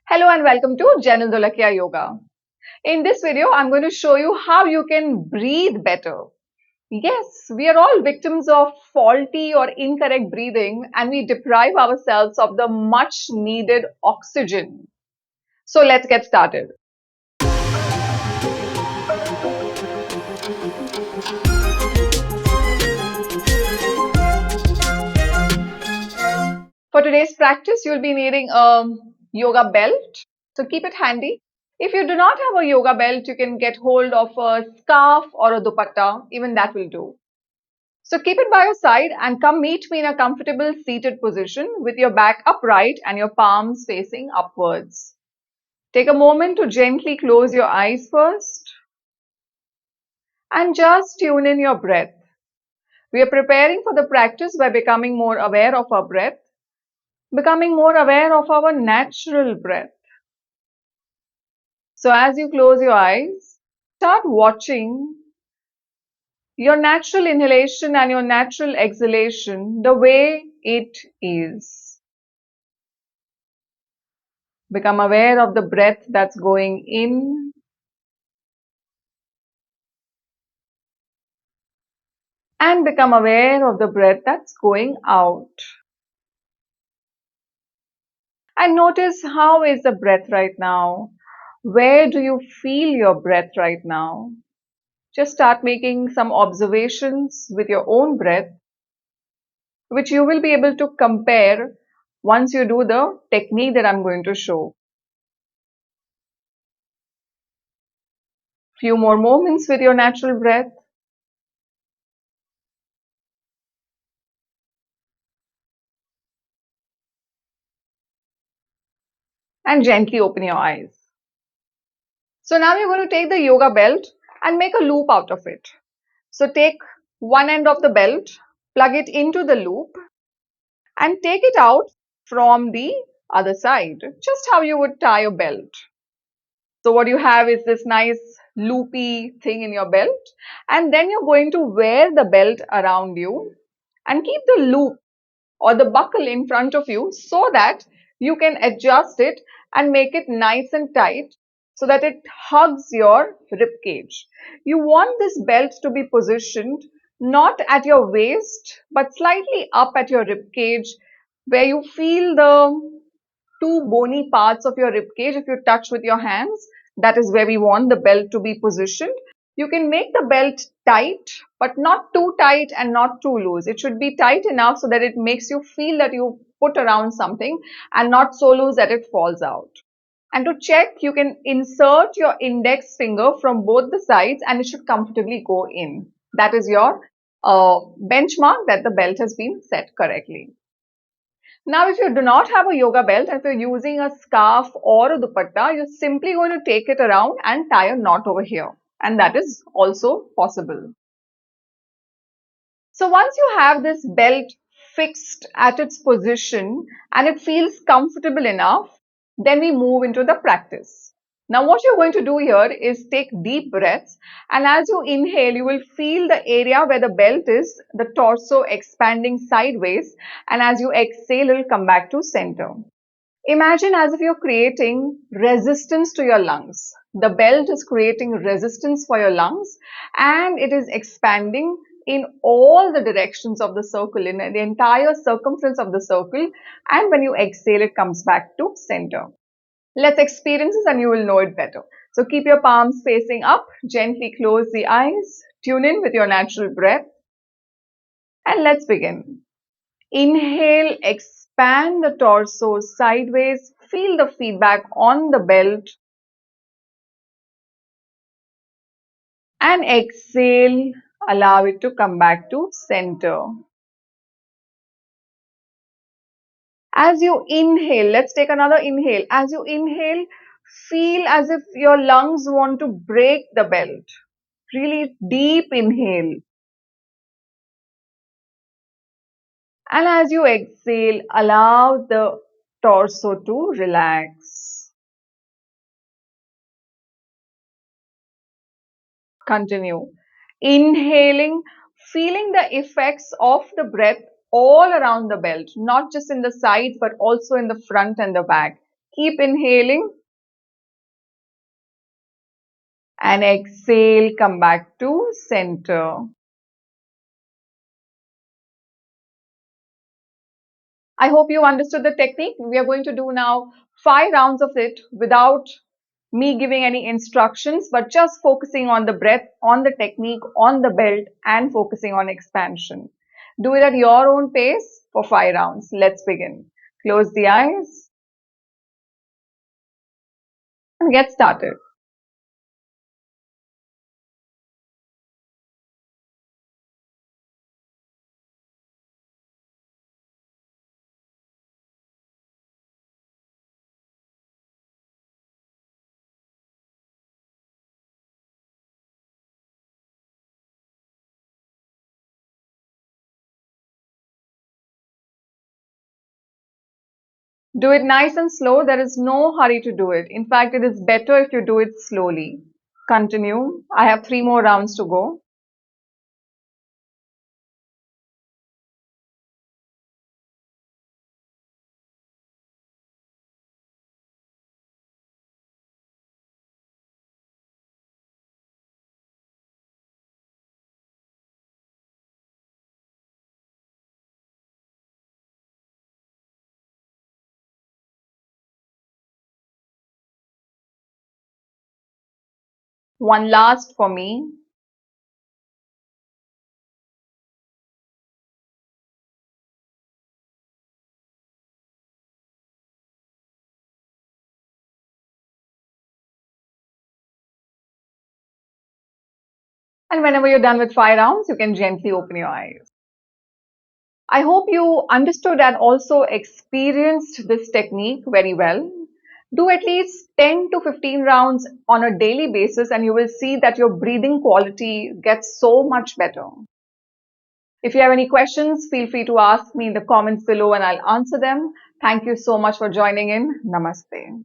Hello and welcome to Janil Dolakia Yoga. In this video, I'm going to show you how you can breathe better. Yes, we are all victims of faulty or incorrect breathing and we deprive ourselves of the much needed oxygen. So let's get started. For today's practice, you'll be needing a yoga belt. So keep it handy. If you do not have a yoga belt, you can get hold of a scarf or a dupatta. Even that will do. So keep it by your side and come meet me in a comfortable seated position with your back upright and your palms facing upwards. Take a moment to gently close your eyes first and just tune in your breath. We are preparing for the practice by becoming more aware of our breath, becoming more aware of our natural breath. So as you close your eyes, start watching your natural inhalation and your natural exhalation the way it is. Become aware of the breath that's going in and become aware of the breath that's going out. And notice, how is the breath right now? Where do you feel your breath right now? Just start making some observations with your own breath, which you will be able to compare once you do the technique that I'm going to show. Few more moments with your natural breath. And gently open your eyes. So now you're going to take the yoga belt and make a loop out of it. So take one end of the belt, plug it into the loop and take it out from the other side, just how you would tie a belt. So what you have is this nice loopy thing in your belt, and then you're going to wear the belt around you and keep the loop or the buckle in front of you so that you can adjust it and make it nice and tight so that it hugs your rib cage. You want this belt to be positioned not at your waist but slightly up at your rib cage, where you feel the two bony parts of your rib cage. If you touch with your hands, that is where we want the belt to be positioned. You can make the belt tight, but not too tight and not too loose. It should be tight enough so that it makes you feel that you put around something and not so loose that it falls out. And to check, you can insert your index finger from both the sides and it should comfortably go in. That is your benchmark that the belt has been set correctly. Now, if you do not have a yoga belt and if you're using a scarf or a dupatta, you're simply going to take it around and tie a knot over here. And that is also possible. So once you have this belt fixed at its position and it feels comfortable enough, then we move into the practice. Now what you're going to do here is take deep breaths, and as you inhale, you will feel the area where the belt is, the torso expanding sideways, and as you exhale, it will come back to center. Imagine as if you're creating resistance to your lungs. The belt is creating resistance for your lungs and it is expanding in all the directions of the circle, in the entire circumference of the circle, and when you exhale, it comes back to center. Let's experience this and you will know it better. So keep your palms facing up, gently close the eyes, tune in with your natural breath, and let's begin. Inhale, expand the torso sideways, feel the feedback on the belt, and exhale, allow it to come back to center. As you inhale, let's take another inhale. As you inhale, feel as if your lungs want to break the belt. Really deep inhale. And as you exhale, allow the torso to relax. Continue. Inhaling, feeling the effects of the breath all around the belt, not just in the sides, but also in the front and the back. Keep inhaling and exhale. Come back to center. I hope you understood the technique. We are going to do now 5 rounds of it without me giving any instructions, but just focusing on the breath, on the technique, on the belt, and focusing on expansion. Do it at your own pace for 5 rounds. Let's begin. Close the eyes and get started. Do it nice and slow. There is no hurry to do it. In fact, it is better if you do it slowly. Continue. I have 3 more rounds to go. One last for me. And whenever you're done with 5 rounds, you can gently open your eyes. I hope you understood and also experienced this technique very well. Do at least 10 to 15 rounds on a daily basis, and you will see that your breathing quality gets so much better. If you have any questions, feel free to ask me in the comments below and I'll answer them. Thank you so much for joining in. Namaste.